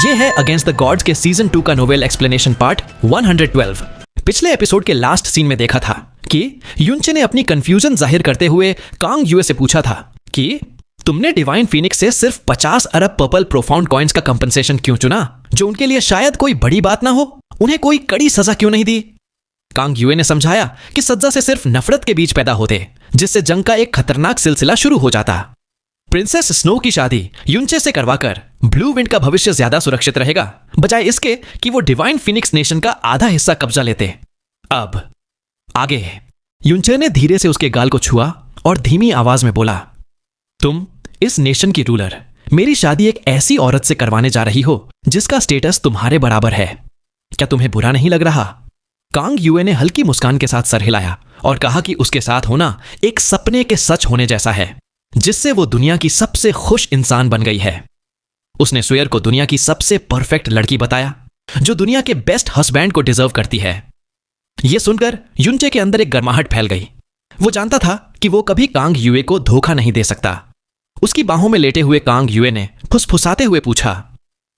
ये है against the gods के सीजन 2 का नोवेल एक्सप्लेनेशन पार्ट 112। पिछले एपिसोड के लास्ट सीन में देखा था कि युनचे ने अपनी कंफ्यूजन जाहिर करते हुए कांग युए से पूछा था कि तुमने डिवाइन फीनिक्स से सिर्फ 50 अरब पर्पल प्रोफाउंड कॉइन्स का कंपनसेशन क्यों चुना, जो उनके लिए शायद कोई बड़ी बात ना हो। उन्हें कोई कड़ी सजा क्यों नहीं दी। कांग युए ने समझाया कि सजा से सिर्फ नफरत के बीज पैदा होते, जिससे जंग का एक खतरनाक सिलसिला शुरू हो जाता। प्रिंसेस स्नो की शादी युनचे से करवाकर ब्लू विंड का भविष्य ज्यादा सुरक्षित रहेगा, बजाय इसके कि वो डिवाइन फिनिक्स नेशन का आधा हिस्सा कब्जा लेते। अब आगे युनचे ने धीरे से उसके गाल को छुआ और धीमी आवाज में बोला, तुम इस नेशन की रूलर मेरी शादी एक ऐसी औरत से करवाने जा रही हो जिसका स्टेटस तुम्हारे बराबर है। क्या तुम्हें बुरा नहीं लग रहा? कांग युए ने हल्की मुस्कान के साथ सर हिलाया और कहा कि उसके साथ होना एक सपने के सच होने जैसा है, जिससे वो दुनिया की सबसे खुश इंसान बन गई है। उसने सुएर को दुनिया की सबसे परफेक्ट लड़की बताया, जो दुनिया के बेस्ट हस्बैंड को डिजर्व करती है। यह सुनकर युनचे के अंदर एक गर्माहट फैल गई। वो जानता था कि वो कभी कांग युए को धोखा नहीं दे सकता। उसकी बाहों में लेटे हुए कांग युए ने फुसफुसाते हुए पूछा,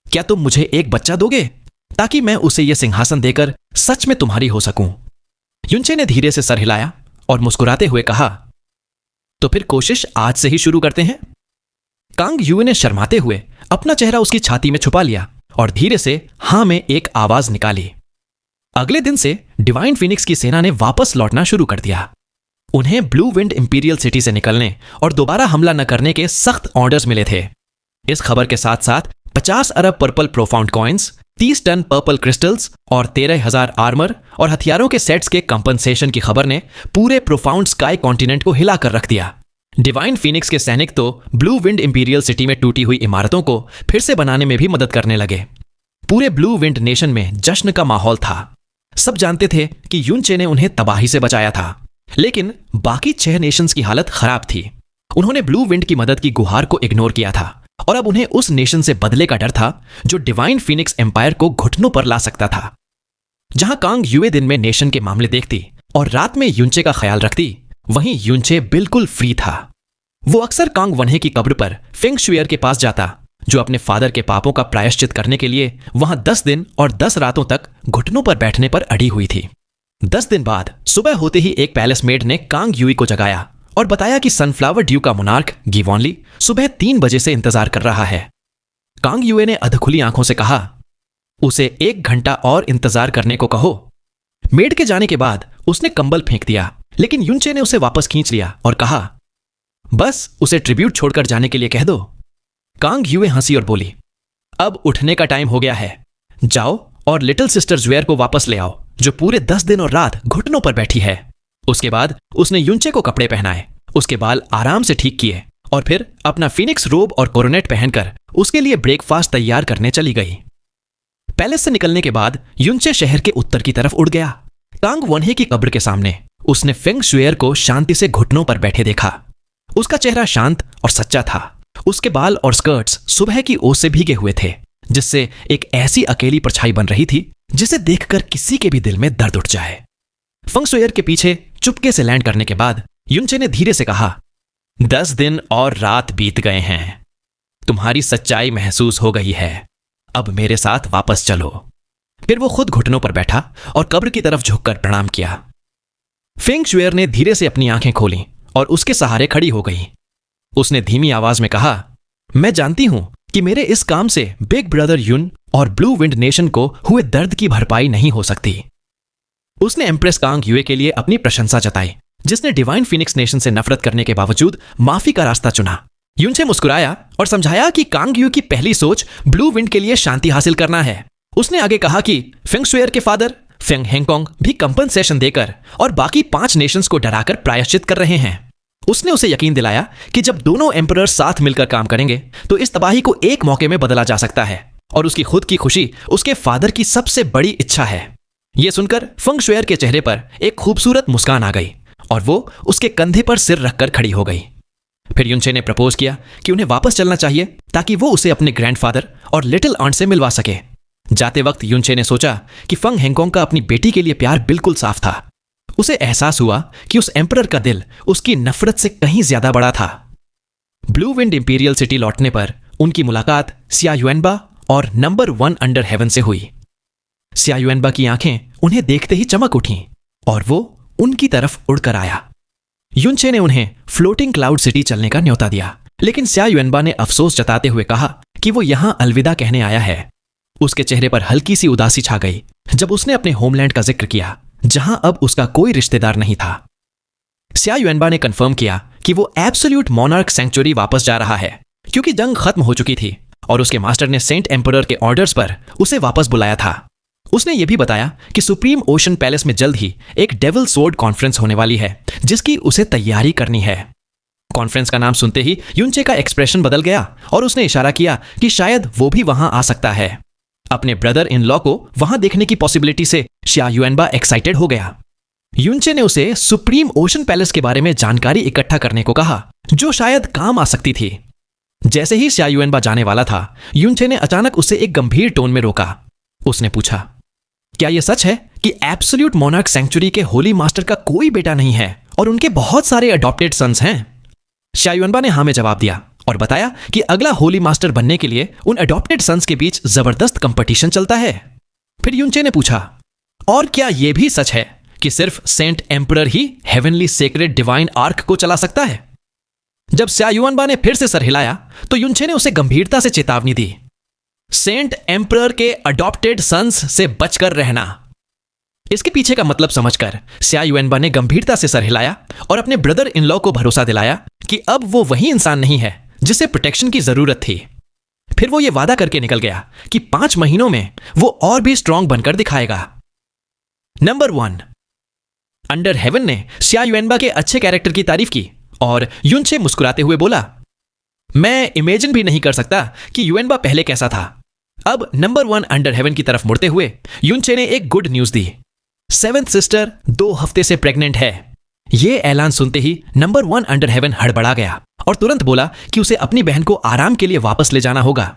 क्या तुम मुझे एक बच्चा दोगे ताकि मैं उसे यह सिंहासन देकर सच में तुम्हारी हो सकूं? युनचे ने धीरे से सर हिलाया और मुस्कुराते हुए कहा, तो फिर कोशिश आज से ही शुरू करते हैं। कांग युए ने शर्माते हुए अपना चेहरा उसकी छाती में छुपा लिया और धीरे से हां में एक आवाज निकाली। अगले दिन से डिवाइन फिनिक्स की सेना ने वापस लौटना शुरू कर दिया। उन्हें ब्लू विंड इंपीरियल सिटी से निकलने और दोबारा हमला न करने के सख्त ऑर्डर्स मिले थे। इस खबर के साथ साथ 50 अरब purple profound coins, 30 ton purple crystals और 13,000 आर्मर और हथियारों के सेट्स के कंपनसेशन की खबर ने पूरे प्रोफाउंड स्काई कॉन्टिनेंट को हिलाकर रख दिया। डिवाइन फीनिक्स के सैनिक तो ब्लू विंड इंपीरियल सिटी में टूटी हुई इमारतों को फिर से बनाने में भी मदद करने लगे। पूरे ब्लू विंड नेशन में जश्न का माहौल था। सब जानते थे कि युनचे ने उन्हें तबाही से बचाया था, लेकिन बाकी 6 नेशंस की हालत खराब थी। उन्होंने ब्लू विंड की मदद की गुहार को इग्नोर किया था और अब उन्हें उस नेशन से बदले का डर था जो डिवाइन फीनिक्स एम्पायर को घुटनों पर ला सकता था। जहां कांग युए दिन में नेशन के मामले देखती और रात में युनचे का ख्याल रखती, वहीं युनचे बिल्कुल फ्री था। वो अक्सर कांग वनहे की कब्र पर फेंग शुइयर के पास जाता, जो अपने फादर के पापों का प्रायश्चित करने के लिए वहां 10 दिन और 10 रातों तक घुटनों पर बैठने पर अड़ी हुई थी। 10 दिन बाद सुबह होते ही एक पैलेस मेड ने कांग युए को जगाया और बताया कि सनफ्लावर ड्यू का मोनार्क गिवॉनली सुबह 3 बजे से इंतजार कर रहा है। कांग युए ने अधखुली आंखों से कहा, उसे 1 घंटा और इंतजार करने को कहो। मेड के जाने के बाद उसने कंबल फेंक दिया, लेकिन युनचे ने उसे वापस खींच लिया और कहा, बस उसे ट्रिब्यूट छोड़कर जाने के लिए कह दो। कांग युए हंसी और बोली, अब उठने का टाइम हो गया है। जाओ और लिटिल सिस्टर जुएर को वापस ले आओ, जो पूरे 10 दिन और रात घुटनों पर बैठी है। उसके बाद उसने युनचे को कपड़े पहनाए, उसके बाल आराम से ठीक किए और फिर अपना फिनिक्स रोब और कोरोनेट पहनकर उसके लिए ब्रेकफास्ट तैयार करने चली गई। पैलेस से निकलने के बाद युनचे शहर के उत्तर की तरफ उड़ गया। कांग वनहे की कब्र के सामने उसने फेंग शुइयर को शांति से घुटनों पर बैठे देखा। उसका चेहरा शांत और सच्चा था। उसके बाल और स्कर्ट्स सुबह की ओस से भीगे हुए थे, जिससे एक ऐसी अकेली परछाई बन रही थी जिसे देखकर किसी के भी दिल में दर्द उठ जाए। फेंग शुइयर के पीछे चुपके से लैंड करने के बाद युनचे ने धीरे से कहा, 10 दिन और रात बीत गए हैं। तुम्हारी सच्चाई महसूस हो गई है। अब मेरे साथ वापस चलो। फिर वो खुद घुटनों पर बैठा और कब्र की तरफ झुककर प्रणाम किया। फेंग शुइयर ने धीरे से अपनी आंखें खोली और उसके सहारे खड़ी हो गई। उसने धीमी आवाज में कहा, मैं जानती हूं कि मेरे इस काम से बिग ब्रदर युन और ब्लू विंड नेशन को हुए दर्द की भरपाई नहीं हो सकती। उसने एम्प्रेस कांग युए के लिए अपनी प्रशंसा जताई, जिसने डिवाइन फिनिक्स नेशन से नफरत करने के बावजूद माफी का रास्ता चुना। युनचे मुस्कुराया और समझाया कि कांग युए की पहली सोच ब्लू विंड के लिए शांति हासिल करना है। उसने आगे कहा कि फेंग शुइयर के फादर फेंग हेंगकोंग भी कंपनसेशन देकर और बाकी 5 नेशंस को डराकर प्रायश्चित कर रहे हैं। उसने उसे यकीन दिलाया कि जब दोनों एम्परर्स साथ मिलकर काम करेंगे तो इस तबाही को एक मौके में बदला जा सकता है, और उसकी खुद की खुशी उसके फादर की सबसे बड़ी इच्छा है। यह सुनकर फेंग शुइयर के चेहरे पर एक खूबसूरत मुस्कान आ गई और वो उसके कंधे पर सिर रखकर खड़ी हो गई। फिर युनचे ने प्रपोज किया कि उन्हें वापस चलना चाहिए ताकि वो उसे अपने ग्रैंडफादर और लिटिल आंट से मिलवा सके। जाते वक्त युनचे ने सोचा कि फेंग हेंगकोंग का अपनी बेटी के लिए प्यार बिल्कुल साफ था। उसे एहसास हुआ कि उस एम्परर का दिल उसकी नफरत से कहीं ज्यादा बड़ा था। ब्लू विंड इंपीरियल सिटी लौटने पर उनकी मुलाकात सिया युएनबा और नंबर 1 अंडर हेवन से हुई। स्या युएनबा की आंखें उन्हें देखते ही चमक उठीं और वो उनकी तरफ उड़कर आया। युनचे ने उन्हें फ्लोटिंग क्लाउड सिटी चलने का न्योता दिया, लेकिन स्या युएनबा ने अफसोस जताते हुए कहा कि वो यहां अलविदा कहने आया है। उसके चेहरे पर हल्की सी उदासी छा गई जब उसने अपने होमलैंड का जिक्र किया, जहां अब उसका कोई रिश्तेदार नहीं था। स्या युएनबा ने कंफर्म किया कि वो एब्सोल्यूट मोनार्क सेंचुरी वापस जा रहा है, क्योंकि जंग खत्म हो चुकी थी और उसके मास्टर ने सेंट एम्परर के ऑर्डर्स पर उसे वापस बुलाया था। उसने यह भी बताया कि सुप्रीम ओशन पैलेस में जल्द ही एक डेविल सोर्ड कॉन्फ्रेंस होने वाली है, जिसकी उसे तैयारी करनी है। कॉन्फ्रेंस का नाम सुनते ही युनचे का एक्सप्रेशन बदल गया और उसने इशारा किया कि शायद वो भी वहां आ सकता है। अपने ब्रदर इन लॉ को वहां देखने की पॉसिबिलिटी से स्या युएनबा एक्साइटेड हो गया। युनचे ने उसे सुप्रीम ओशन पैलेस के बारे में जानकारी इकट्ठा करने को कहा, जो शायद काम आ सकती थी। जैसे ही स्या युएनबा जाने वाला था, युनचे ने अचानक उसे एक गंभीर टोन में रोका। उसने पूछा, क्या यह सच है कि एब्सोल्यूट मोनार्क सेंचुरी के होली मास्टर का कोई बेटा नहीं है और उनके बहुत सारे अडॉप्टेड सन्स हैं? स्या युएनबा ने हाँ में जवाब दिया और बताया कि अगला होली मास्टर बनने के लिए उन अडॉप्टेड सन्स के बीच जबरदस्त कंपटीशन चलता है। फिर युनचे ने पूछा, और क्या यह भी सच है कि सिर्फ सेंट एम्परर ही हेवनली सेक्रेड डिवाइन आर्क को चला सकता है? जब स्या युएनबा ने फिर से सर हिलाया तो युनचे ने उसे गंभीरता से चेतावनी दी, सेंट एम्परर के अडॉप्टेड सन्स से बचकर रहना। इसके पीछे का मतलब समझकर स्या युएनबा ने गंभीरता से सर हिलाया और अपने ब्रदर इन लॉ को भरोसा दिलाया कि अब वो वही इंसान नहीं है जिसे प्रोटेक्शन की जरूरत थी। फिर वो ये वादा करके निकल गया कि 5 महीनों में वो और भी स्ट्रांग बनकर दिखाएगा। नंबर 1 अंडर हेवन ने स्या युएनबा के अच्छे कैरेक्टर की तारीफ की और युनचे मुस्कुराते हुए बोला, मैं इमेजिन भी नहीं कर सकता कि युएनबा पहले कैसा था। अब नंबर 1 अंडर हेवन की तरफ मुड़ते हुए युनचे ने एक गुड न्यूज दी। 7th सिस्टर 2 हफ्ते से प्रेग्नेंट है। यह ऐलान सुनते ही नंबर 1 अंडर हेवन हड़बड़ा गया और तुरंत बोला कि उसे अपनी बहन को आराम के लिए वापस ले जाना होगा।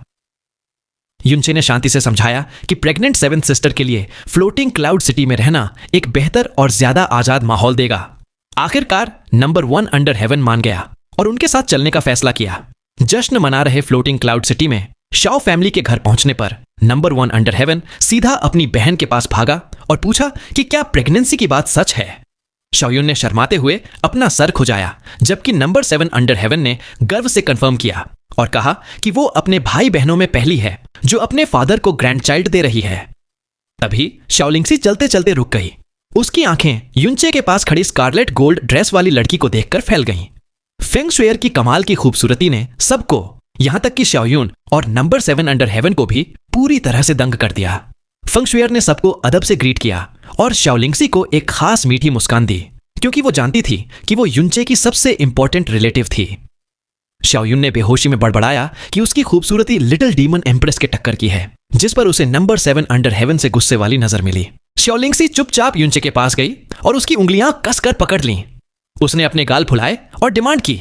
युनचे ने शांति से समझाया कि प्रेग्नेंट 7th सिस्टर के लिए फ्लोटिंग क्लाउड सिटी में रहना एक बेहतर और ज्यादा आजाद माहौल देगा। आखिरकार नंबर 1 अंडर हेवन मान गया और उनके साथ चलने का फैसला किया। जश्न मना रहे फ्लोटिंग क्लाउड सिटी में शाओ फैमिली के घर पहुंचने पर नंबर 1 अंडर हेवन सीधा अपनी बहन के पास भागा और पूछा कि क्या प्रेगनेंसी की बात सच है। शाओयुन ने शर्माते हुए अपना सर खुजाया, जबकि नंबर 7 अंडर हेवन ने गर्व से कंफर्म किया और कहा कि वो अपने भाई बहनों में पहली है जो अपने फादर को ग्रैंड चाइल्ड दे रही है। तभी शाओलिंगसी चलते चलते रुक गई। उसकी आंखें युनचे के पास खड़ी स्कारलेट गोल्ड ड्रेस वाली लड़की को देखकर फैल गईं। फेंग शुएर की कमाल की खूबसूरती ने सबको, यहां तक कि शाओयुन और नंबर 7 अंडर हेवन को भी पूरी तरह से दंग कर दिया। फेंग शुएर ने सबको अदब से ग्रीट किया और शाओलिंगसी को एक खास मीठी मुस्कान दी, क्योंकि वो जानती थी कि वो युनचे की सबसे इंपॉर्टेंट रिलेटिव थी। शाओयुन ने बेहोशी में बड़बड़ाया कि उसकी खूबसूरती लिटिल डीमन एम्प्रेस के टक्कर की है, जिस पर उसे नंबर 7 अंडर हेवन से गुस्से वाली नजर मिली। शाओलिंगसी चुपचाप युनचे के पास गई और उसकी उंगलियां कसकर पकड़ लीं। उसने अपने गाल फुलाए और डिमांड की,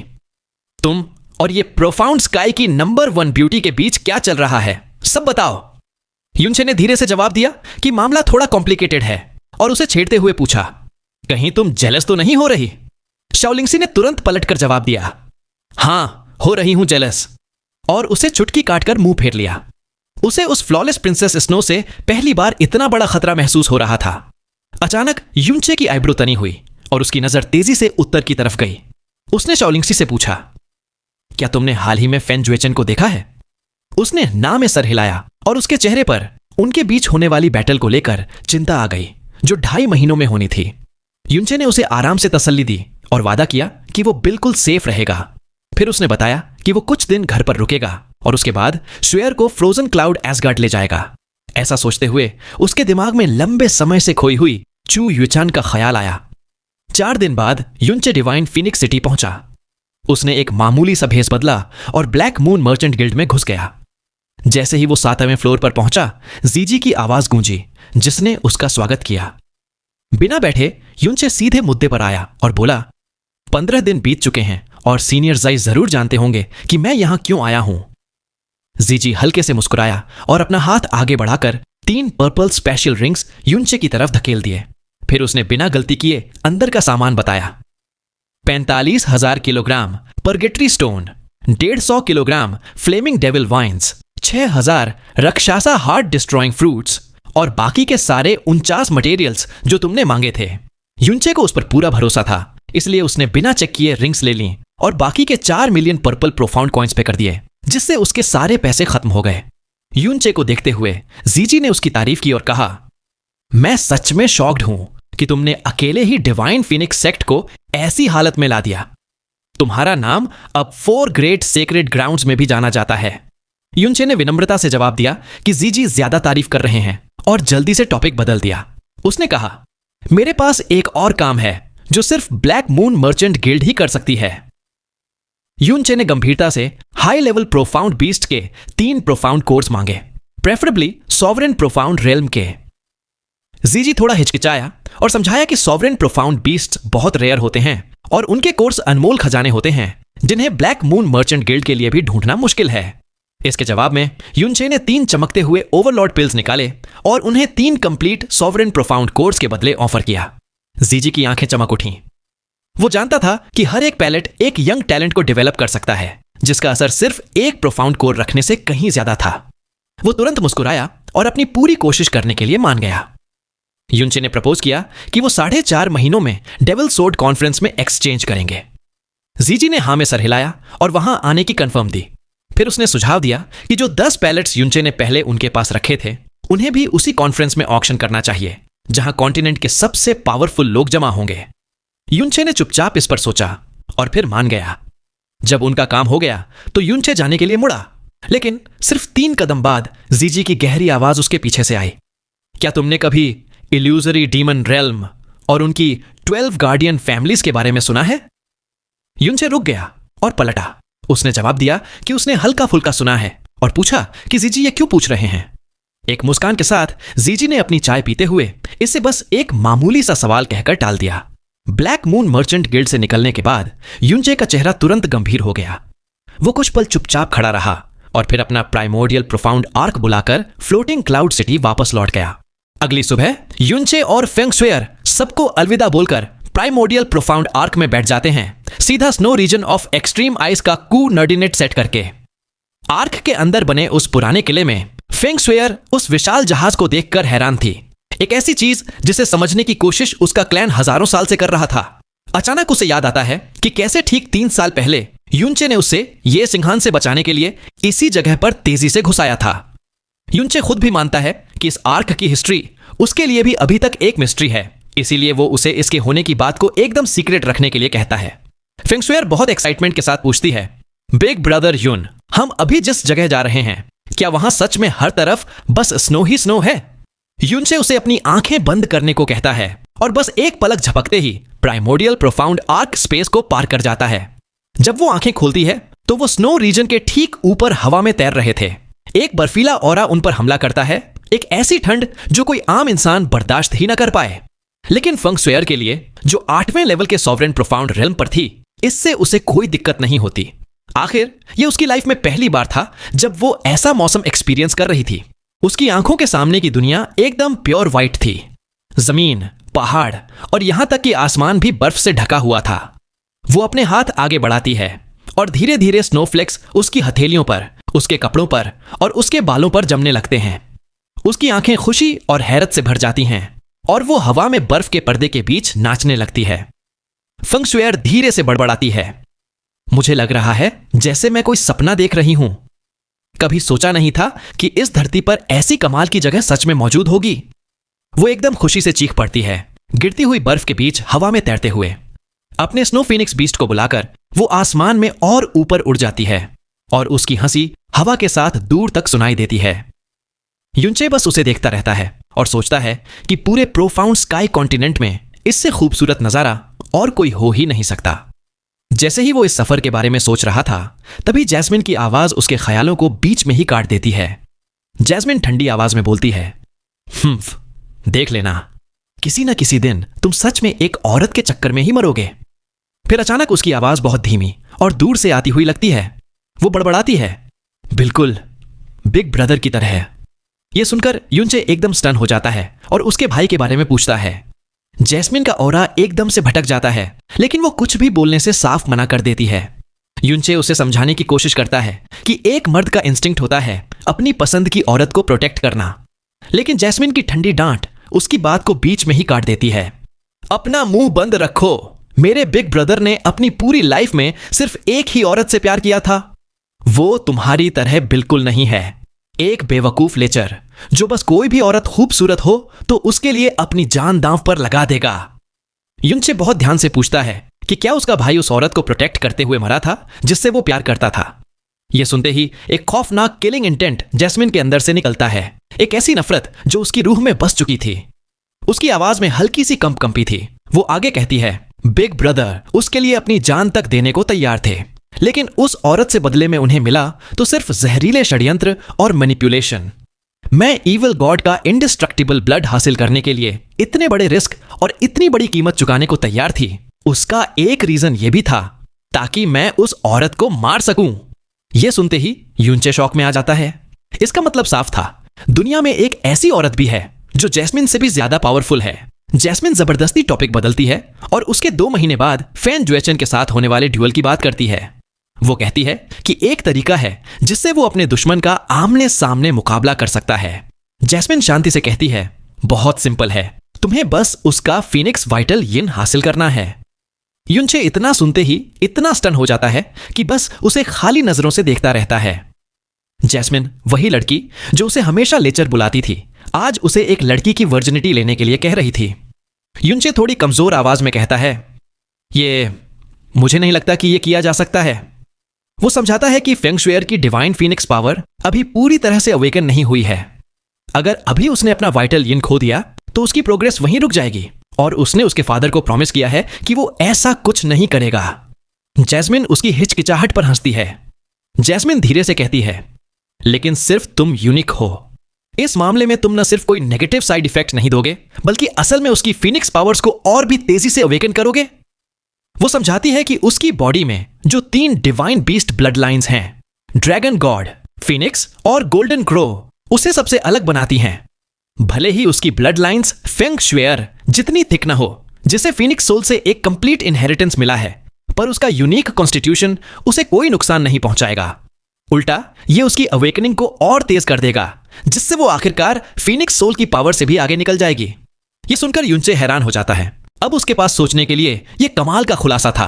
तुम और ये प्रोफाउंड स्काई की नंबर 1 ब्यूटी के बीच क्या चल रहा है, सब बताओ। युनचे ने धीरे से जवाब दिया कि मामला थोड़ा कॉम्प्लिकेटेड है और उसे छेड़ते हुए पूछा, कहीं तुम जेलस तो नहीं हो रही? शाओलिंगसी ने तुरंत पलटकर जवाब दिया, हां, हो रही हूं जेलस, और उसे चुटकी काटकर मुंह फेर लिया। उसे उस फ्लॉलेस प्रिंसेस स्नो से पहली बार इतना बड़ा खतरा महसूस हो रहा था। अचानक युनचे की आईब्रो तनी हुई और उसकी नजर तेजी से उत्तर की तरफ गई। उसने शाओलिंगसी से पूछा, क्या तुमने हाल ही में फेन जुएचेन को देखा है? उसने ना में सर हिलाया और उसके चेहरे पर उनके बीच होने वाली बैटल को लेकर चिंता आ गई, जो 2.5 महीनों में होनी थी। युनचे ने उसे आराम से तसल्ली दी और वादा किया कि वो बिल्कुल सेफ रहेगा। फिर उसने बताया कि वो कुछ दिन घर पर रुकेगा और उसके बाद शुएर को फ्रोजन क्लाउड एसगार्ड ले जाएगा। ऐसा सोचते हुए उसके दिमाग में लंबे समय से खोई हुई चू युचान का ख्याल आया। 4 दिन बाद युनचे डिवाइन फिनिक्स सिटी पहुंचा। उसने एक मामूली सा भेस बदला और ब्लैक मून मर्चेंट गिल्ड में घुस गया। जैसे ही वो 7वें फ्लोर पर पहुंचा, जीजी की आवाज गूंजी, जिसने उसका स्वागत किया। बिना बैठे युनचे सीधे मुद्दे पर आया और बोला, 15 दिन बीत चुके हैं और सीनियर जाई जरूर जानते होंगे कि मैं यहां क्यों आया हूं। जीजी हल्के से मुस्कुराया और अपना हाथ आगे बढ़ाकर 3 पर्पल स्पेशल रिंग्स युनचे की तरफ धकेल दिए। फिर उसने बिना गलती किए अंदर का सामान बताया। 45,000 kilogram purgatory stone, 150 kilogram flaming devil vines, 6000 rakshasa heart destroying fruits और बाकी के सारे 49 मटेरियल्स जो तुमने मांगे थे। युनचे को उस पर पूरा भरोसा था, इसलिए उसने बिना चेक किए रिंग्स ले ली और बाकी के 4 मिलियन पर्पल प्रोफाउंड कॉइन्स पे कर दिए, जिससे उसके सारे पैसे खत्म हो गए। युनचे को देखते हुए जीजी ने उसकी तारीफ की और कहा, मैं सच में शॉक्ड हूं कि तुमने अकेले ही डिवाइन फिनिक्स सेक्ट को ऐसी हालत में ला दिया। तुम्हारा नाम अब 4 ग्रेट सेक्रेड ग्राउंड्स में भी जाना जाता है। युनचे ने विनम्रता से जवाब दिया कि जीजी ज्यादा तारीफ कर रहे हैं और जल्दी से टॉपिक बदल दिया। उसने कहा, मेरे पास एक और काम है जो सिर्फ ब्लैक मून मर्चेंट गिल्ड ही कर सकती है। युनचे ने गंभीरता से हाई लेवल प्रोफाउंड बीस्ट के 3 प्रोफाउंड कोर्स मांगे, प्रेफरेबली सॉवरेन प्रोफाउंड रेल्म के। जीजी थोड़ा हिचकिचाया और समझाया कि सॉवरेन प्रोफाउंड बीस्ट बहुत रेयर होते हैं और उनके कोर्स अनमोल खजाने होते हैं जिन्हें ब्लैक मून मर्चेंट गिल्ड के लिए भी ढूंढना मुश्किल है। इसके जवाब में युनचे ने 3 चमकते हुए ओवरलॉर्ड पिल्स निकाले और उन्हें 3 कंप्लीट सॉवरेन प्रोफाउंड कोर्स के बदले ऑफर किया। जीजी की आंखें चमक उठीं। वो जानता था कि हर एक पैलेट एक यंग टैलेंट को डेवलप कर सकता है, जिसका असर सिर्फ एक प्रोफाउंड कोर रखने से कहीं ज्यादा था। वो तुरंत मुस्कुराया और अपनी पूरी कोशिश करने के लिए मान गया। युनचे ने प्रपोज किया कि वो 4.5 महीनों में डेविल सोर्ड कॉन्फ्रेंस में एक्सचेंज करेंगे। जीजी ने हां में सर हिलाया और वहां आने की कंफर्म दी। फिर उसने सुझाव दिया कि जो 10 पैलेट्स युनचे ने पहले उनके पास रखे थे, उन्हें भी उसी कॉन्फ्रेंस में ऑक्शन करना चाहिए जहां कॉन्टिनेंट के सबसे पावरफुल लोग जमा होंगे। युनचे ने चुपचाप इस पर सोचा और फिर मान गया। जब उनका काम हो गया तो युनचे जाने के लिए मुड़ा, लेकिन सिर्फ 3 कदम बाद जीजी की गहरी आवाज उसके पीछे से आई, क्या तुमने कभी इल्यूजरी डीमन रेल्म और उनकी 12 गार्डियन फैमिलीज के बारे में सुना है? युनचे रुक गया और पलटा। उसने जवाब दिया कि उसने हल्का फुल्का सुना है और पूछा कि जीजी ये क्यों पूछ रहे हैं। एक मुस्कान के साथ जीजी ने अपनी चाय पीते हुए इसे बस एक मामूली सा सवाल कहकर टाल दिया। ब्लैक मून मर्चेंट गिल्ड से निकलने के बाद युनचे का चेहरा तुरंत गंभीर हो गया। वो कुछ पल चुपचाप खड़ा रहा और फिर अपना प्राइमोर्डियल प्रोफाउंड आर्क बुलाकर फ्लोटिंग क्लाउड सिटी वापस लौट गया। अगली सुबह युनचे और फेंग शुएर सबको अलविदा बोलकर प्राइमोर्डियल प्रोफाउंड आर्क में बैठ जाते हैं, सीधा snow region of extreme ice का कू नर्डिनेट सेट करके। आर्क के अंदर बने उस पुराने किले में फेंग शुएर उस विशाल जहाज को देखकर हैरान थी, एक ऐसी चीज जिसे समझने की कोशिश उसका क्लैन हजारों साल से कर रहा था। अचानक उसे याद आता है कि कैसे ठीक 3 साल पहले युनचे ने उसे ये सिंहासन से बचाने के लिए इसी जगह पर तेजी से घुसाया था। युनचे खुद भी मानता है कि इस आर्क की हिस्ट्री उसके लिए भी अभी तक एक मिस्ट्री है, इसीलिए वो उसे इसके होने की बात को एकदम सीक्रेट रखने के लिए कहता है। फेंग शुएर बहुत एक्साइटमेंट के साथ पूछती है, बिग ब्रदर युन, हम अभी जिस जगह जा रहे हैं, क्या वहां सच में हर तरफ बस स्नो ही स्नो है? युनचे उसे अपनी आंखें बंद करने को कहता है और बस एक पलक झपकते ही प्राइमोर्डियल प्रोफाउंड आर्क स्पेस को पार कर जाता है। जब वो आंखें खोलती है तो वो स्नो रीजन के ठीक ऊपर हवा में तैर रहे थे। एक बर्फीला ऑरा उन पर हमला करता है, एक ऐसी ठंड जो कोई आम इंसान बर्दाश्त ही ना कर पाए। लेकिन फेंग शुएर के लिए, जो 8वें लेवल के सॉवरेन प्रोफाउंड रेल्म पर थी, इससे उसे कोई दिक्कत नहीं होती। आखिर ये उसकी लाइफ में पहली बार था जब वो ऐसा मौसम एक्सपीरियंस कर रही थी। उसकी आंखों के सामने की दुनिया एकदम प्योर व्हाइट थी। जमीन, पहाड़ और यहां तक कि आसमान भी बर्फ से ढका हुआ था। वो अपने हाथ आगे बढ़ाती है और धीरे धीरे स्नोफ्लेक्स उसकी हथेलियों पर, उसके कपड़ों पर और उसके बालों पर जमने लगते हैं। उसकी आंखें खुशी और हैरत से भर जाती हैं और वो हवा में बर्फ के पर्दे के बीच नाचने लगती है। फेंग शुएर धीरे से बड़बड़ाती है, मुझे लग रहा है जैसे मैं कोई सपना देख रही हूं। कभी सोचा नहीं था कि इस धरती पर ऐसी कमाल की जगह सच में मौजूद होगी। वो एकदम खुशी से चीख पड़ती है, गिरती हुई बर्फ के बीच हवा में तैरते हुए। अपने स्नो फिनिक्स बीस्ट को बुलाकर वो आसमान में और ऊपर उड़ जाती है और उसकी हंसी हवा के साथ दूर तक सुनाई देती है। युनचे बस उसे देखता रहता है और सोचता है कि पूरे प्रोफाउंड स्काई कॉन्टिनेंट में इससे खूबसूरत नजारा और कोई हो ही नहीं सकता। जैसे ही वो इस सफर के बारे में सोच रहा था, तभी जैस्मिन की आवाज उसके ख्यालों को बीच में ही काट देती है। जैस्मिन ठंडी आवाज में बोलती है, देख लेना, किसी न किसी दिन तुम सच में एक औरत के चक्कर में ही मरोगे। फिर अचानक उसकी आवाज बहुत धीमी और दूर से आती हुई लगती है। वो बड़बड़ाती है, बिल्कुल बिग ब्रदर की तरह। यह सुनकर युनचे एकदम स्टन हो जाता है और उसके भाई के बारे में पूछता है। जैस्मिन का ऑरा एकदम से भटक जाता है, लेकिन वो कुछ भी बोलने से साफ मना कर देती है। युनचे उसे समझाने की कोशिश करता है कि एक मर्द का इंस्टिंक्ट होता है अपनी पसंद की औरत को प्रोटेक्ट करना, लेकिन जैस्मिन की ठंडी डांट उसकी बात को बीच में ही काट देती है। अपना मुंह बंद रखो, मेरे बिग ब्रदर ने अपनी पूरी लाइफ में सिर्फ एक ही औरत से प्यार किया था। वो तुम्हारी तरह बिल्कुल नहीं है, एक बेवकूफ लेचर जो बस कोई भी औरत खूबसूरत हो तो उसके लिए अपनी जान दांव पर लगा देगा। युनचे बहुत ध्यान से पूछता है कि क्या उसका भाई उस औरत को प्रोटेक्ट करते हुए मरा था जिससे वो प्यार करता था। यह सुनते ही एक खौफनाक किलिंग इंटेंट जैस्मिन के अंदर से निकलता है, एक ऐसी नफरत जो उसकी रूह में बस चुकी थी। उसकी आवाज में हल्की सी कंपी थी। वो आगे कहती है, बिग ब्रदर उसके लिए अपनी जान तक देने को तैयार थे, लेकिन उस औरत से बदले में उन्हें मिला तो सिर्फ जहरीले षड्यंत्र और मैनिपुलेशन। मैं इविल गॉड का इंडिस्ट्रक्टिबल ब्लड हासिल करने के लिए इतने बड़े रिस्क और इतनी बड़ी कीमत चुकाने को तैयार थी। उसका एक रीजन यह भी था ताकि मैं उस औरत को मार सकूं। यह सुनते ही युनचे शॉक में आ जाता है। इसका मतलब साफ था, दुनिया में एक ऐसी औरत भी है जो जैस्मिन से भी ज्यादा पावरफुल है। जैस्मिन जबरदस्ती टॉपिक बदलती है और उसके 2 महीने बाद फैन जुएचन के साथ होने वाले ड्यूअल की बात करती है। वो कहती है कि एक तरीका है जिससे वो अपने दुश्मन का आमने सामने मुकाबला कर सकता है। जैस्मिन शांति से कहती है, बहुत सिंपल है, तुम्हें बस उसका फीनिक्स वाइटल यिन हासिल करना है। युनचे इतना सुनते ही इतना स्टन हो जाता है कि बस उसे खाली नजरों से देखता रहता है। जैस्मिन वही लड़की जो उसे हमेशा लेचर बुलाती थी, आज उसे एक लड़की की वर्जिनिटी लेने के लिए कह रही थी। युनचे थोड़ी कमजोर आवाज में कहता है, ये मुझे नहीं लगता कि यह किया जा सकता है। वो समझाता है कि फेंग शुएर की डिवाइन फीनिक्स पावर अभी पूरी तरह से अवेकन नहीं हुई है। अगर अभी उसने अपना वाइटल यिन खो दिया तो उसकी प्रोग्रेस वहीं रुक जाएगी, और उसने उसके फादर को प्रॉमिस किया है कि वो ऐसा कुछ नहीं करेगा। जैस्मिन उसकी हिचकिचाहट पर हंसती है। जैस्मिन धीरे से कहती है, लेकिन सिर्फ तुम यूनिक हो। इस मामले में तुम न सिर्फ कोई नेगेटिव साइड इफेक्ट नहीं दोगे, बल्कि असल में उसकी फीनिक्स पावर्स को और भी तेजी से अवेकन करोगे। वो समझाती है कि उसकी बॉडी में जो 3 डिवाइन बीस्ट ब्लड लाइन्स हैं, ड्रैगन गॉड, फीनिक्स और गोल्डन क्रो, उसे सबसे अलग बनाती हैं। भले ही उसकी ब्लड लाइन्स फेंग शुएर जितनी थिक न हो, जिसे फीनिक्स सोल से एक कंप्लीट इनहेरिटेंस मिला है, पर उसका यूनिक कॉन्स्टिट्यूशन उसे कोई नुकसान नहीं पहुंचाएगा। उल्टा ये उसकी अवेकनिंग को और तेज कर देगा, जिससे वो आखिरकार फीनिक्स सोल की पावर से भी आगे निकल जाएगी। ये सुनकर युनचे हैरान हो जाता है। अब उसके पास सोचने के लिए यह कमाल का खुलासा था।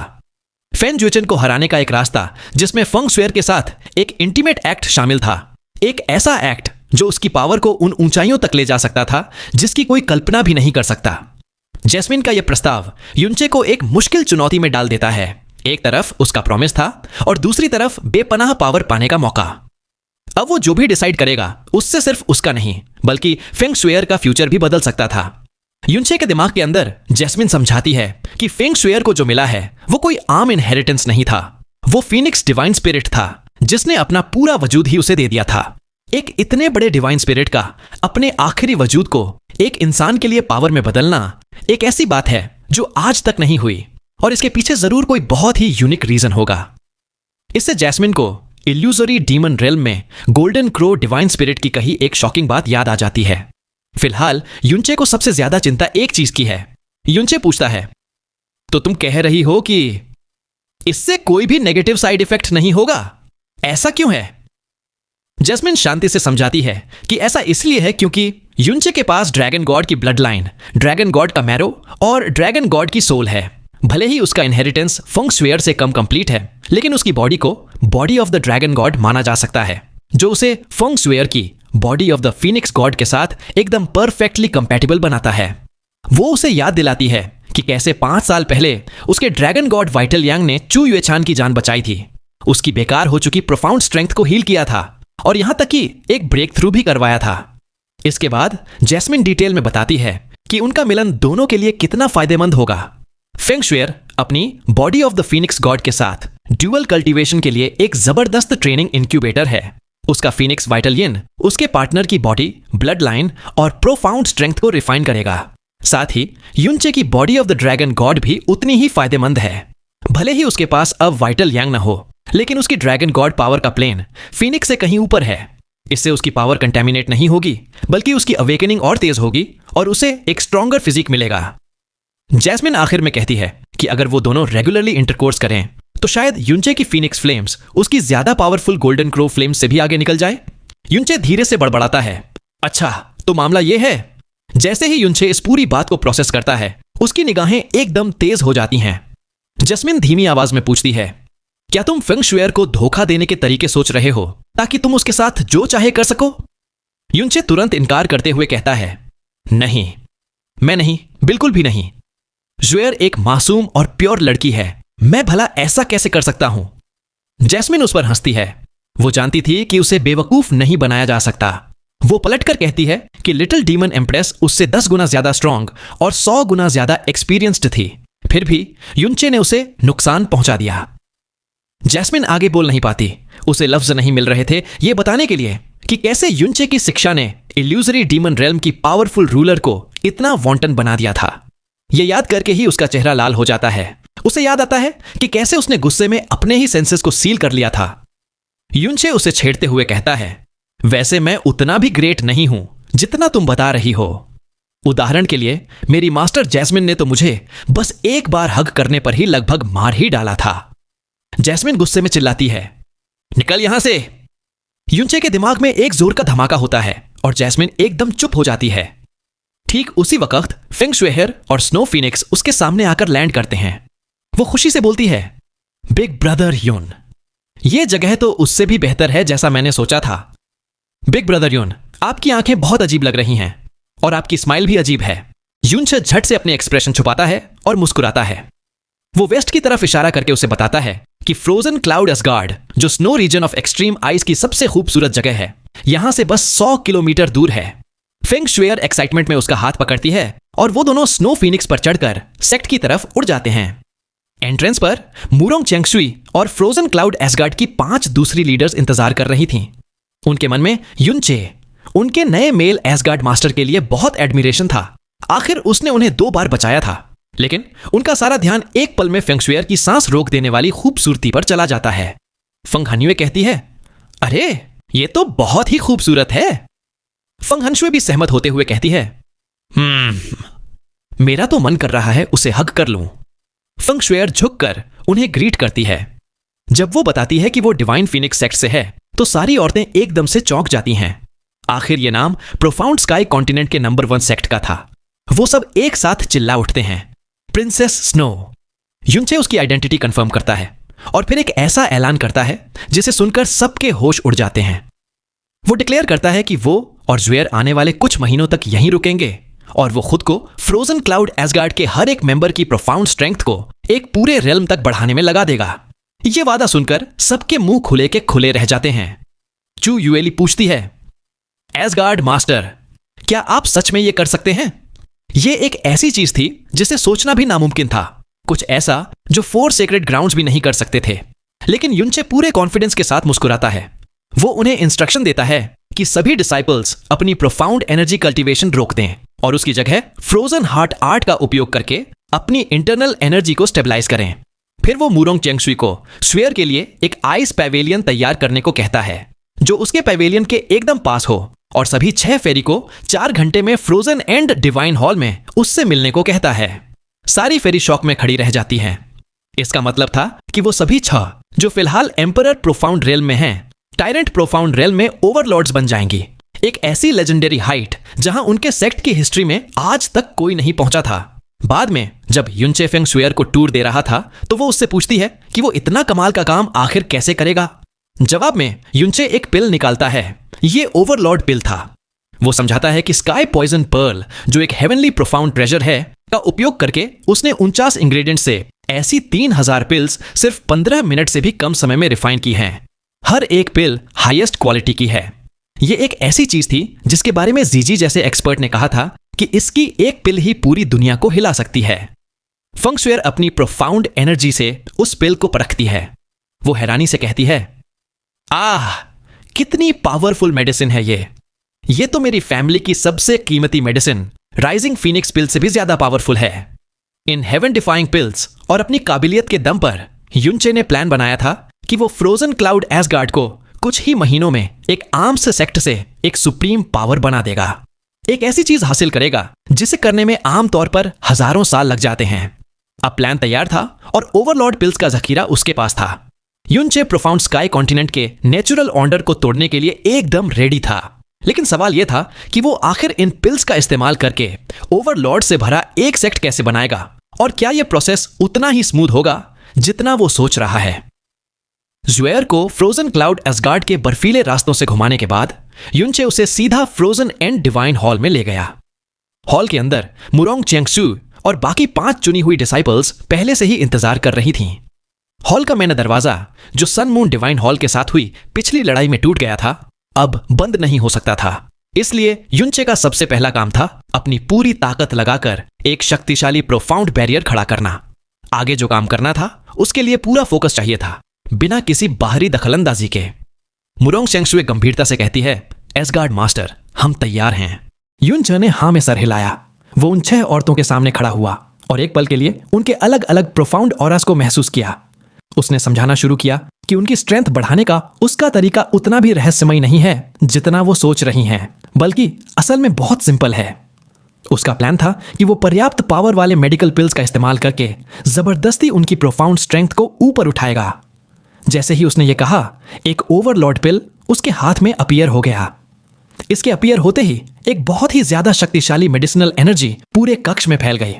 फैन जुएचन को हराने का एक रास्ता जिसमें फेंग शुएर के साथ एक इंटीमेट एक्ट शामिल था, एक ऐसा एक्ट जो उसकी पावर को उन ऊंचाइयों तक ले जा सकता था जिसकी कोई कल्पना भी नहीं कर सकता। जैस्मिन का यह प्रस्ताव युनचे को एक मुश्किल चुनौती में डाल देता है। एक तरफ उसका प्रॉमिस था और दूसरी तरफ बेपनाह पावर पाने का मौका। अब वो जो भी डिसाइड करेगा उससे सिर्फ उसका नहीं बल्कि फेंग शुएर का फ्यूचर भी बदल सकता था। युनचे के दिमाग के अंदर जैस्मिन समझाती है कि फेंग शुएर को जो मिला है वो कोई आम इनहेरिटेंस नहीं था, वो फीनिक्स डिवाइन स्पिरिट था जिसने अपना पूरा वजूद ही उसे दे दिया था। एक इतने बड़े डिवाइन स्पिरिट का अपने आखिरी वजूद को एक इंसान के लिए पावर में बदलना एक ऐसी बात है जो आज तक नहीं हुई, और इसके पीछे जरूर कोई बहुत ही यूनिक रीजन होगा। इससे जैस्मिन को इल्यूजरी डीमन रेल्म में गोल्डन क्रो डिवाइन स्पिरिट की कही एक शॉकिंग बात याद आ जाती है। फिलहाल युनचे को सबसे ज्यादा चिंता एक चीज की है। युनचे पूछता है, तो तुम कह रही हो कि इससे कोई भी नेगेटिव साइड इफेक्ट नहीं होगा, ऐसा क्यों है? जैस्मिन शांति से समझाती है कि ऐसा इसलिए है क्योंकि युनचे के पास ड्रैगन गॉड की ब्लड लाइन, ड्रैगन गॉड का मैरो और ड्रैगन गॉड की सोल है। भले ही उसका इनहेरिटेंस फेंग शुएर से कम कंप्लीट है, लेकिन उसकी बॉडी को body of the dragon God माना जा सकता है, जो उसे फेंग शुएर की body of the Phoenix God के साथ एकदम परफेक्टली कंपैटिबल बनाता है। वो उसे याद दिलाती है कि कैसे 5 साल पहले उसके ड्रैगन गॉड वाइटल यांग ने चू युएचान की जान बचाई थी, उसकी बेकार हो चुकी प्रोफाउंड स्ट्रेंथ को हील किया था और यहां तक कि एक ब्रेक थ्रू भी करवाया था। इसके बाद जैस्मिन डिटेल में बताती है कि उनका मिलन दोनों के लिए कितना फायदेमंद होगा। फेंग शुएर अपनी body of the Phoenix God के साथ ड्यूअल कल्टीवेशन के लिए एक जबरदस्त ट्रेनिंग इंक्यूबेटर है। उसका फीनिक्स वाइटल यिन उसके पार्टनर की बॉडी, ब्लड लाइन और प्रोफाउंड स्ट्रेंथ को रिफाइन करेगा। साथ ही युनचे की body of the dragon God भी उतनी ही फायदेमंद है। भले ही उसके पास अब वाइटल यांग न हो, लेकिन उसकी ड्रैगन गॉड पावर का प्लेन फीनिक्स से कहीं ऊपर है। इससे उसकी पावर कंटेमिनेट नहीं होगी, बल्कि उसकी अवेकनिंग और तेज होगी और उसे एक स्ट्रॉन्गर फिजिक मिलेगा। जैस्मिन आखिर में कहती है कि अगर वो दोनों रेगुलरली इंटरकोर्स करें तो शायद युनचे की फीनिक्स फ्लेम्स उसकी ज्यादा पावरफुल गोल्डन क्रो फ्लेम्स से भी आगे निकल जाए। युनचे धीरे से बड़बड़ाता है, अच्छा तो मामला यह है। जैसे ही युनचे इस पूरी बात को प्रोसेस करता है, उसकी निगाहें एकदम तेज हो जाती हैं। जैस्मिन धीमी आवाज में पूछती है, क्या तुम फेंग शुएर को धोखा देने के तरीके सोच रहे हो ताकि तुम उसके साथ जो चाहे कर सको? युनचे तुरंत इनकार करते हुए कहता है, नहीं, मैं नहीं, बिल्कुल भी नहीं। शुएर एक मासूम और प्योर लड़की है, मैं भला ऐसा कैसे कर सकता हूं? जैस्मिन उस पर हंसती है। वो जानती थी कि उसे बेवकूफ नहीं बनाया जा सकता। वो पलटकर कहती है कि लिटिल डीमन एम्प्रेस उससे 10 गुना ज्यादा स्ट्रांग और 100 गुना ज्यादा एक्सपीरियंस्ड थी। फिर भी युनचे ने उसे नुकसान पहुंचा दिया। जैस्मिन आगे बोल नहीं पाती। उसे लफ्ज नहीं मिल रहे थे ये बताने के लिए कि कैसे युनचे की शिक्षा ने इल्यूजरी डीमन रेल्म की पावरफुल रूलर को इतना वांटन बना दिया था। यह याद करके ही उसका चेहरा लाल हो जाता है। उसे याद आता है कि कैसे उसने गुस्से में अपने ही सेंसेस को सील कर लिया था। युनचे उसे छेड़ते हुए कहता है, वैसे मैं उतना भी ग्रेट नहीं हूं जितना तुम बता रही हो। उदाहरण के लिए मेरी मास्टर जैस्मिन ने तो मुझे बस एक बार हग करने पर ही लगभग मार ही डाला था। जैस्मिन गुस्से में चिल्लाती है, निकल यहां से। युनचे के दिमाग में एक जोर का धमाका होता है और जैस्मिन एकदम चुप हो जाती है। ठीक उसी वक्त फेंग शुएर और स्नो फीनिक्स उसके सामने आकर लैंड करते हैं। वो खुशी से बोलती है, बिग ब्रदर युन, ये जगह तो उससे भी बेहतर है जैसा मैंने सोचा था। बिग ब्रदर युन, आपकी आंखें बहुत अजीब लग रही हैं और आपकी स्माइल भी अजीब है। युनचे झट से अपने एक्सप्रेशन छुपाता है और मुस्कुराता है। वो वेस्ट की तरफ इशारा करके उसे बताता है कि फ्रोजन क्लाउड एसगार्ड, जो snow region of extreme ice की सबसे खूबसूरत जगह है, यहां से बस 100 किलोमीटर दूर है। फेंग शुएर एक्साइटमेंट में उसका हाथ पकड़ती है और वो दोनों स्नो फीनिक्स पर चढ़कर सेक्ट की तरफ उड़ जाते हैं। एंट्रेंस पर मुरोंग चेंगशुई और फ्रोजन क्लाउड एसगार्ड की 5 दूसरी लीडर्स इंतजार कर रही थीं। उनके मन में युनचे, उनके नए मेल एसगार्ड मास्टर के लिए बहुत एडमिरेशन था। आखिर उसने उन्हें 2 बार बचाया था। लेकिन उनका सारा ध्यान एक पल में फेंग शुएर की सांस रोक देने वाली खूबसूरती पर चला जाता है। फंग हन्युए कहती है, अरे ये तो बहुत ही खूबसूरत है। फंग हन्युए भी सहमत होते हुए कहती है, मेरा तो मन कर रहा है उसे हग कर लूं। फेंग शुएर झुककर उन्हें ग्रीट करती है। जब वो बताती है कि वो डिवाइन फीनिक्स सेक्ट से है तो सारी औरतें एकदम से चौंक जाती हैं। आखिर ये नाम प्रोफाउंड स्काई कॉन्टिनेंट के नंबर 1 सेक्ट का था। वो सब एक साथ चिल्ला उठते हैं, प्रिंसेस स्नो। युनचे उसकी आइडेंटिटी कंफर्म करता है और फिर एक ऐसा ऐलान करता है जिसे सुनकर सबके होश उड़ जाते हैं। वो डिक्लेयर करता है कि वो और जुएर आने वाले कुछ महीनों तक यहीं रुकेंगे और वो खुद को फ्रोजन क्लाउड एसगार्ड के हर एक मेंबर की प्रोफाउंड स्ट्रेंथ को एक पूरे रेल्म तक बढ़ाने में लगा देगा। ये वादा सुनकर सबके मुंह खुले के खुले रह जाते हैं। चू युएली पूछती है, एसगार्ड मास्टर, क्या आप सच में ये कर सकते हैं? ये एक ऐसी चीज थी जिसे सोचना भी नामुमकिन था, कुछ ऐसा जो 4 सेक्रेड ग्राउंड्स भी नहीं कर सकते थे। लेकिन युनचे पूरे कॉन्फिडेंस के साथ मुस्कुराता है। वो उन्हें इंस्ट्रक्शन देता है कि सभी डिसाइपल्स अपनी प्रोफाउंड एनर्जी कल्टीवेशन रोक दें और उसकी जगह फ्रोजन हार्ट आर्ट का उपयोग करके अपनी इंटरनल एनर्जी को स्टेबलाइज करें। फिर वो मुरोंग चेंगशुई को शुएर के लिए एक आइस पैवेलियन तैयार करने को कहता है जो उसके पैवेलियन के एकदम पास हो, और सभी 6 फेरी को 4 घंटे में फ्रोजन एंड डिवाइन हॉल में उससे मिलने को कहता है। सारी फेरी शॉक में खड़ी रह जाती हैं। इसका मतलब था कि वो सभी 6 जो फिलहाल एम्परर प्रोफाउंड रेल्म में हैं, टायरेंट प्रोफाउंड रेल्म में ओवरलॉर्ड्स बन जाएंगी। एक ऐसी लेजेंडरी हाइट जहां उनके सेक्ट की हिस्ट्री में आज तक कोई नहीं पहुंचा था। बाद में जब युनचे फेंग शुएर को टूर दे रहा था तो वो उससे पूछती है कि वो इतना कमाल का काम आखिर कैसे करेगा। जवाब में युनचे एक पिल निकालता है। ये ओवरलॉर्ड पिल था। वो समझाता है कि स्काई पॉइजन पर्ल, जो एक हेवनली प्रोफाउंड ट्रेजर है, का उपयोग करके उसने 49 इंग्रेडिएंट से ऐसी 3000 पिल्स सिर्फ 15 मिनट से भी कम समय में रिफाइन की हैं। हर एक पिल हाईएस्ट क्वालिटी की है। ये एक ऐसी चीज थी जिसके बारे में जीजी जैसे एक्सपर्ट ने कहा था कि इसकी एक पिल ही पूरी दुनिया को हिला सकती है। फेंग शुएर अपनी प्रोफाउंड एनर्जी से उस पिल को परखती है। वो हैरानी से कहती है, आह, कितनी पावरफुल मेडिसिन है ये तो मेरी फैमिली की सबसे कीमती मेडिसिन राइजिंग फीनिक्स पिल से भी ज्यादा पावरफुल है। इन हेवन डिफाइंग पिल्स और अपनी काबिलियत के दम पर युनचे ने प्लान बनाया था कि वो फ्रोजन क्लाउड एसगार्ड को कुछ ही महीनों में एक आर्म्स सेक्ट से एक सुप्रीम पावर बना देगा। एक ऐसी चीज हासिल करेगा जिसे करने में आमतौर पर हजारों साल लग जाते हैं। अब प्लान तैयार था और ओवरलॉर्ड पिल्स का जखीरा उसके पास था। युनचे प्रोफाउंड स्काई कॉन्टिनेंट के नेचुरल ऑर्डर को तोड़ने के लिए एकदम रेडी था। लेकिन सवाल यह था कि वो आखिर इन पिल्स का इस्तेमाल करके ओवरलॉर्ड से भरा एक सेक्ट कैसे बनाएगा, और क्या यह प्रोसेस उतना ही स्मूथ होगा जितना वो सोच रहा है। ज़्वेयर को फ्रोजन क्लाउड एसगार्ड के बर्फीले रास्तों से घुमाने के बाद युनचे उसे सीधा फ्रोजन एंड डिवाइन हॉल में ले गया। हॉल के अंदर मुरोंग चेंगसू और बाकी 5 चुनी हुई डिसाइपल्स पहले से ही इंतजार कर रही थीं। हॉल का मैन दरवाजा, जो सन मून डिवाइन हॉल के साथ हुई पिछली लड़ाई में टूट गया था, अब बंद नहीं हो सकता था। इसलिए युनचे का सबसे पहला काम था अपनी पूरी ताकत लगाकर एक शक्तिशाली प्रोफाउंड बैरियर खड़ा करना। आगे जो काम करना था उसके लिए पूरा फोकस चाहिए था, बिना किसी बाहरी दखलंदाजी के। मुरोंग चेंगसुए गंभीरता से कहती है, एसगार्ड मास्टर, हम तैयार हैं। युनचे ने हां में सर हिलाया। वो उन 6 औरतों के सामने खड़ा हुआ और एक पल के लिए उनके अलग अलग प्रोफाउंड ऑरास को महसूस किया। उसने समझाना शुरू किया कि उनकी स्ट्रेंथ बढ़ाने का उसका तरीका उतना भी रहस्यमय नहीं है जितना वो सोच रही हैं, बल्कि असल में बहुत सिंपल है। उसका प्लान था कि वो पर्याप्त पावर वाले मेडिकल पिल्स का इस्तेमाल करके जबरदस्ती उनकी प्रोफाउंड स्ट्रेंथ को ऊपर उठाएगा। जैसे ही उसने ये कहा, एक ओवरलॉर्ड पिल उसके हाथ में अपीयर हो गया। इसके अपीयर होते ही एक बहुत ही ज्यादा शक्तिशाली मेडिसिनल एनर्जी पूरे कक्ष में फैल गई।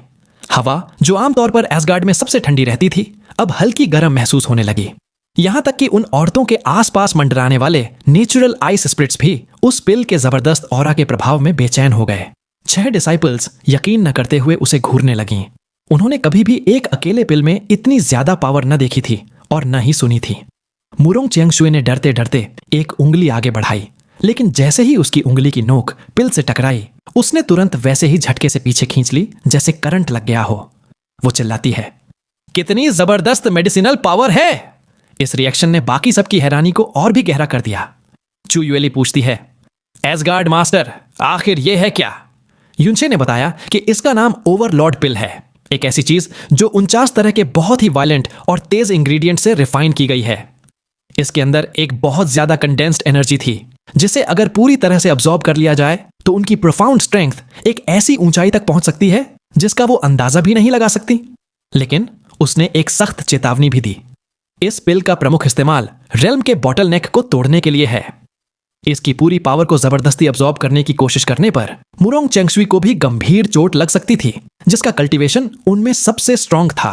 हवा, जो आमतौर पर एसगार्ड में सबसे ठंडी रहती थी, अब हल्की गर्म महसूस होने लगी। यहां तक कि उन औरतों के आसपास मंडराने वाले नेचुरल आइस स्पिरिट्स भी उस पिल के जबरदस्त ऑरा के प्रभाव में बेचैन हो गए। 6 डिसाइपल्स यकीन न करते हुए उसे घूरने लगीं। उन्होंने कभी भी एक अकेले पिल में इतनी ज्यादा पावर न देखी थी और न ही सुनी थी। मुरोंग चेंगसुए ने डरते डरते एक उंगली आगे बढ़ाई, लेकिन जैसे ही उसकी उंगली की नोक पिल से टकराई, उसने तुरंत वैसे ही झटके से पीछे खींच ली जैसे करंट लग गया हो। वो चिल्लाती है, कितनी जबरदस्त मेडिसिनल पावर है। इस रिएक्शन ने बाकी सबकी हैरानी को और भी गहरा कर दिया। चू युएली पूछती है, एसगार्ड मास्टर, आखिर ये है क्या? युनचे ने बताया कि इसका नाम ओवरलॉर्ड पिल है, एक ऐसी चीज जो 49 तरह के बहुत ही वायलेंट और तेज इंग्रेडिएंट से रिफाइन की गई है। इसके अंदर एक बहुत ज्यादा कंडेंस्ड एनर्जी थी, जिसे अगर पूरी तरह से अब्सॉर्ब कर लिया जाए तो उनकी प्रोफाउंड स्ट्रेंथ एक ऐसी ऊंचाई तक पहुंच सकती है जिसका वो अंदाजा भी नहीं लगा सकती। लेकिन उसने एक सख्त चेतावनी भी दी। इस पिल का प्रमुख इस्तेमाल रेल्म के बॉटलनेक को तोड़ने के लिए है। इसकी पूरी पावर को जबरदस्ती अब्सॉर्ब करने की कोशिश करने पर मुरोंग चेंगसुई को भी गंभीर चोट लग सकती थी, जिसका कल्टीवेशन उनमें सबसे स्ट्रांग था।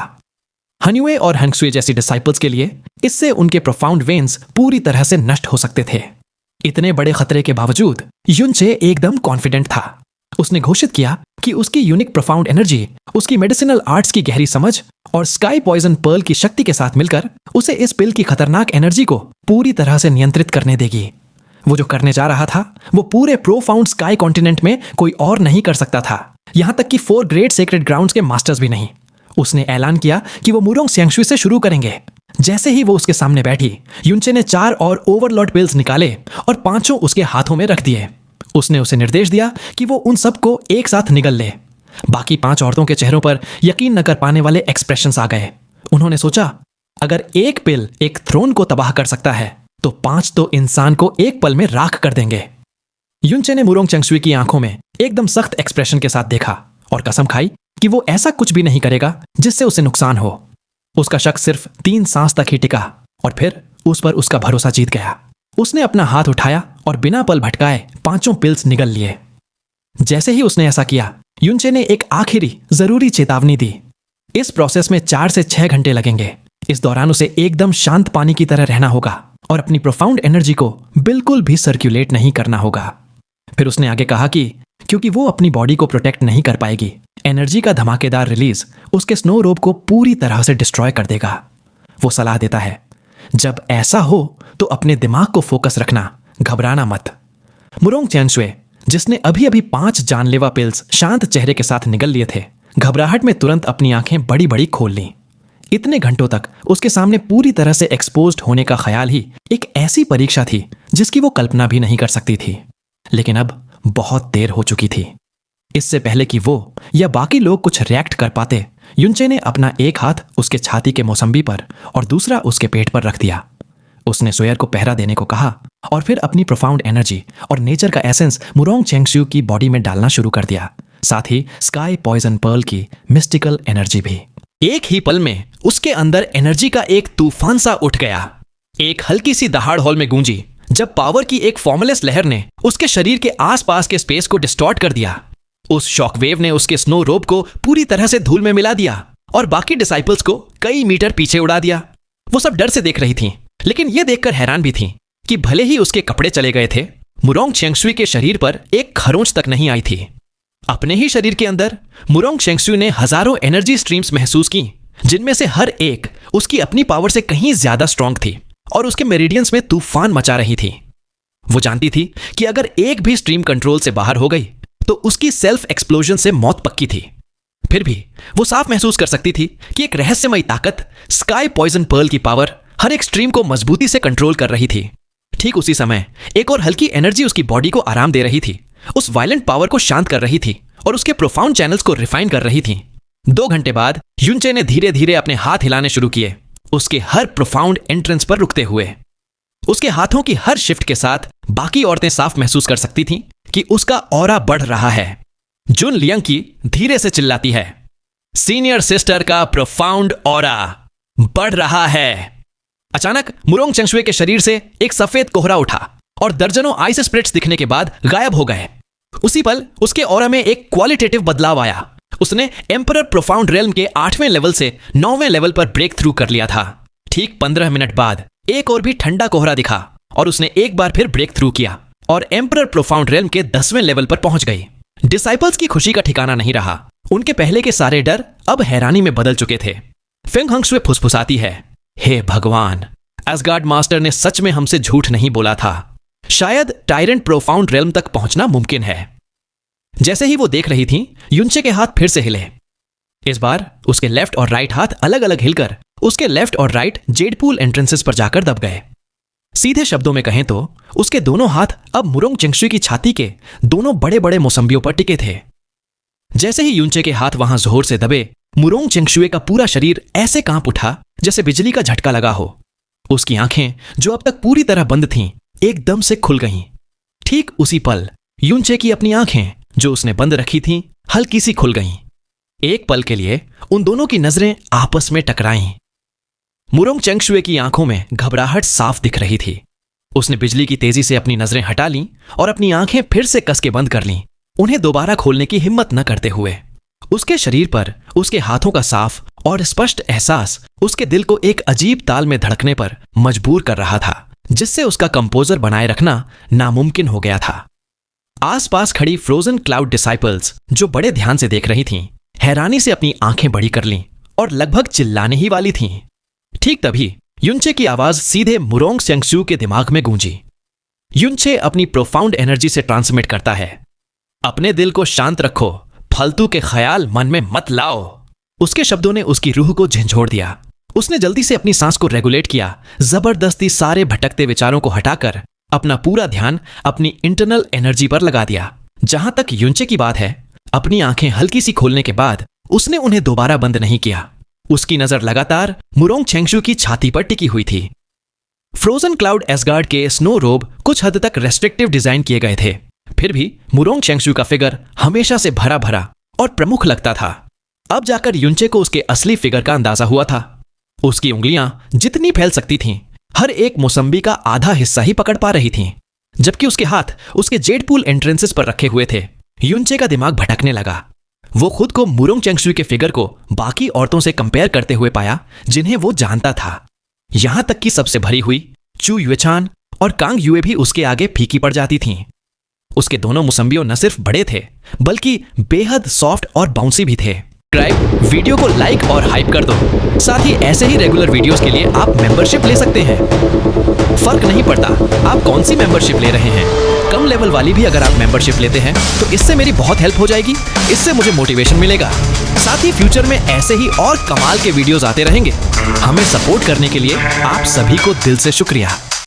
हन्युए और हंगसुए जैसी डिसाइपल्स के लिए इससे उनके प्रोफाउंड वेन्स पूरी तरह से नष्ट हो सकते थे। इतने बड़े खतरे के बावजूद युनचे एकदम कॉन्फिडेंट था। उसने घोषित किया कि उसकी यूनिक प्रोफाउंड एनर्जी, उसकी मेडिसिनल आर्ट्स की गहरी समझ और स्काई पॉइजन पर्ल की शक्ति के साथ मिलकर उसे इस पिल की खतरनाक एनर्जी को पूरी तरह से नियंत्रित करने देगी। वो जो करने जा रहा था वो पूरे प्रोफाउंड स्काई कॉन्टिनेंट में कोई और नहीं कर सकता था, यहां तक कि 4 ग्रेट सेक्रेड ग्राउंड्स के मास्टर्स भी नहीं। उसने ऐलान किया कि वो मुरोंग चेंगसुई से शुरू करेंगे। जैसे ही वो उसके सामने बैठी, युनचे ने 4 और ओवरलॉर्ड पिल्स निकाले और 5 उसके हाथों में रख दिए। उसने उसे निर्देश दिया कि वो उन सबको एक साथ निगल ले। बाकी 5 औरतों के चेहरों पर यकीन न कर पाने वाले एक्सप्रेशंस आ गए। उन्होंने सोचा, अगर एक पिल एक थ्रोन को तबाह कर सकता है तो 5 तो इंसान को एक पल में राख कर देंगे। युनचे ने मुरोंग चेंगसुई की आंखों में एकदम सख्त एक्सप्रेशन के साथ देखा और कसम खाई कि वो ऐसा कुछ भी नहीं करेगा जिससे उसे नुकसान हो। उसका शक सिर्फ 3 सांस तक ही टिका और फिर उस पर उसका भरोसा जीत गया। उसने अपना हाथ उठाया और बिना पल भटकाए 5 पिल्स निगल लिए। जैसे ही उसने ऐसा किया, युनचे ने एक आखिरी जरूरी चेतावनी दी। इस प्रोसेस में 4 से 6 घंटे लगेंगे। इस दौरान उसे एकदम शांत पानी की तरह रहना होगा और अपनी प्रोफाउंड एनर्जी को बिल्कुल भी सर्कुलेट नहीं करना होगा। फिर उसने आगे कहा कि क्योंकि वो अपनी बॉडी को प्रोटेक्ट नहीं कर पाएगी, एनर्जी का धमाकेदार रिलीज उसके स्नो रोब को पूरी तरह से डिस्ट्रॉय कर देगा। वो सलाह देता है, जब ऐसा हो तो अपने दिमाग को फोकस रखना, घबराना मत। मुरोंग चेंगसुई, जिसने अभी अभी 5 जानलेवा पिल्स शांत चेहरे के साथ निगल लिए थे, घबराहट में तुरंत अपनी आंखें बड़ी बड़ी खोल लीं। इतने घंटों तक उसके सामने पूरी तरह से एक्सपोज्ड होने का ख्याल ही एक ऐसी परीक्षा थी जिसकी वो कल्पना भी नहीं कर सकती थी। लेकिन अब बहुत देर हो चुकी थी। इससे पहले कि वो या बाकी लोग कुछ रिएक्ट कर पाते, युनचे ने अपना एक हाथ उसके छाती के मौसम्बी पर और दूसरा उसके पेट पर रख दिया। उसने सोयर को पहरा देने को कहा और फिर अपनी प्रोफाउंड एनर्जी और नेचर का एसेंस मुरोंग चेंगसुई की बॉडी में डालना शुरू कर दिया, साथ ही स्काई पॉइजन पर्ल की मिस्टिकल एनर्जी भी। एक ही पल में उसके अंदर एनर्जी का एक तूफान सा उठ गया। एक हल्की सी दहाड़ हॉल में गूंजी जब पावर की एक फॉर्मलेस लहर ने उसके शरीर के आसपास के स्पेस को डिस्टॉर्ट कर दिया। उस शॉकवेव ने उसके स्नो रोब को पूरी तरह से धूल में मिला दिया और बाकी डिसाइपल्स को कई मीटर पीछे उड़ा दिया। वो सब डर से देख रही थीं, लेकिन ये देखकर हैरान भी थीं कि भले ही उसके कपड़े चले गए थे, मुरोंग चेंगशुई के शरीर पर एक खरोंच तक नहीं आई थी। अपने ही शरीर के अंदर मुरोंग चेंगशुई ने हजारों एनर्जी स्ट्रीम्स महसूस की, जिनमें से हर एक उसकी अपनी पावर से कहीं ज्यादा स्ट्रांग थी और उसके मेरिडियंस में तूफान मचा रही थी। वो जानती थी कि अगर एक भी स्ट्रीम कंट्रोल से बाहर हो गई तो उसकी सेल्फ एक्सप्लोजन से मौत पक्की थी। फिर भी वो साफ महसूस कर सकती थी कि एक रहस्यमयी ताकत, स्काई पॉइजन पर्ल की पावर, हर एक स्ट्रीम को मजबूती से कंट्रोल कर रही थी। ठीक उसी समय एक और हल्की एनर्जी उसकी बॉडी को आराम दे रही थी, उस वायलेंट पावर को शांत कर रही थी और उसके प्रोफाउंड चैनल्स को रिफाइन कर रही थी। 2 घंटे बाद युनचे ने धीरे धीरे अपने हाथ हिलाने शुरू किए, उसके हर प्रोफाउंड एंट्रेंस पर रुकते हुए। उसके हाथों की हर शिफ्ट के साथ बाकी औरतें साफ महसूस कर सकती थीं कि उसका ऑरा बढ़ रहा है। जुन लियांग की धीरे से चिल्लाती है, सीनियर सिस्टर का प्रोफाउंड ऑरा बढ़ रहा है। अचानक मुरोंग चेंगशुई के शरीर से एक सफेद कोहरा उठा और दर्जनों आइस स्प्लिट्स दिखने के बाद गायब हो गए। उसी पल उसके ऑरा में एक क्वालिटेटिव बदलाव आया। उसने एम्परर प्रोफाउंड रेल्म के 8वें लेवल से 9वें लेवल पर ब्रेक थ्रू कर लिया था। ठीक 15 मिनट बाद एक और भी ठंडा कोहरा दिखा और उसने एक बार फिर ब्रेक थ्रू किया और एम्परर प्रोफाउंड रेल्म के 10वें लेवल पर पहुंच गई। डिसाइपल्स की खुशी का ठिकाना नहीं रहा। उनके पहले के सारे डर अब हैरानी में बदल चुके थे। फेंग हंगशुई फुसफुसाती है, हे भगवान, एसगार्ड मास्टर ने सच में हमसे झूठ नहीं बोला था। शायद टायरेंट प्रोफाउंड रेल्म तक पहुंचना मुमकिन है। जैसे ही वो देख रही थी, युनचे के हाथ फिर से हिले। इस बार उसके लेफ्ट और राइट हाथ अलग अलग हिलकर उसके लेफ्ट और राइट जेडपूल एंट्रेंसेस पर जाकर दब गए। सीधे शब्दों में कहें तो उसके दोनों हाथ अब मुरोंग चेंगशुई की छाती के दोनों बड़े बड़े मौसम्बियों पर टिके थे। जैसे ही युनचे के हाथ वहां जोर से दबे, मुरोंग चेंगशुई का पूरा शरीर ऐसे कांप उठा जैसे बिजली का झटका लगा हो। उसकी आंखें जो अब तक पूरी तरह बंद थीं, एकदम से खुल गईं। ठीक उसी पल युनचे की अपनी आंखें जो उसने बंद रखी थीं, हल्की सी खुल गईं। एक पल के लिए उन दोनों की नजरें आपस में टकराईं। मुरोंग चेंगशुई की आंखों में घबराहट साफ दिख रही थी। उसने बिजली की तेजी से अपनी नजरें हटा लीं और अपनी आंखें फिर से कस के बंद कर लीं, उन्हें दोबारा खोलने की हिम्मत न करते हुए। उसके शरीर पर उसके हाथों का साफ और स्पष्ट एहसास उसके दिल को एक अजीब ताल में धड़कने पर मजबूर कर रहा था, जिससे उसका कंपोजर बनाए रखना नामुमकिन हो गया था। आसपास खड़ी फ्रोजन क्लाउड डिसाइपल्स जो बड़े ध्यान से देख रही थीं, हैरानी से अपनी आंखें बड़ी कर लीं और लगभग चिल्लाने ही वाली थीं। ठीक तभी युनचे की आवाज सीधे मुरोंग चेंगशुई के दिमाग में गूंजी। युनचे अपनी प्रोफाउंड एनर्जी से ट्रांसमिट करता है, अपने दिल को शांत रखो, फालतू के ख्याल मन में मत लाओ। उसके शब्दों ने उसकी रूह को झंझोड़ दिया। उसने जल्दी से अपनी सांस को रेगुलेट किया, जबरदस्ती सारे भटकते विचारों को हटाकर अपना पूरा ध्यान अपनी इंटरनल एनर्जी पर लगा दिया। जहां तक युनचे की बात है, अपनी आंखें हल्की सी खोलने के बाद उसने उन्हें दोबारा बंद नहीं किया। उसकी नजर लगातार मुरोंग चेंगशुई की छाती पर टिकी हुई थी। फ्रोजन क्लाउड एसगार्ड के स्नो रोब कुछ हद तक रेस्ट्रिक्टिव डिजाइन किए गए थे, फिर भी मुरोंग चेंगशुई का फिगर हमेशा से भरा भरा और प्रमुख लगता था। अब जाकर युनचे को उसके असली फिगर का अंदाजा हुआ था। उसकी उंगलियां जितनी फैल सकती थीं, हर एक मौसम्बी का आधा हिस्सा ही पकड़ पा रही थीं, जबकि उसके हाथ उसके जेडपूल एंट्रेंसेस पर रखे हुए थे। युनचे का दिमाग भटकने लगा। वो खुद को मुरोंग चेंगशुई के फिगर को बाकी औरतों से कंपेयर करते हुए पाया जिन्हें वो जानता था। यहां तक कि सबसे भरी हुई चू युएचान और कांग युए भी उसके आगे फीकी पड़ जाती थीं। उसके दोनों मुसम्बियों न सिर्फ बड़े थे, बल्कि बेहद सॉफ्ट और बाउंसी भी थे। वीडियो को लाइक और हाइप कर दो। साथ ही ऐसे ही रेगुलर वीडियोस के लिए आप मेंबरशिप ले सकते हैं। फर्क नहीं पड़ता आप कौन सी मेंबरशिप ले रहे हैं, कम लेवल वाली भी अगर आप मेंबरशिप लेते हैं तो इससे मेरी बहुत हेल्प हो जाएगी। इससे मुझे मोटिवेशन मिलेगा। साथ ही फ्यूचर में ऐसे ही और कमाल के वीडियोस आते रहेंगे। हमें सपोर्ट करने के लिए आप सभी को दिल से शुक्रिया।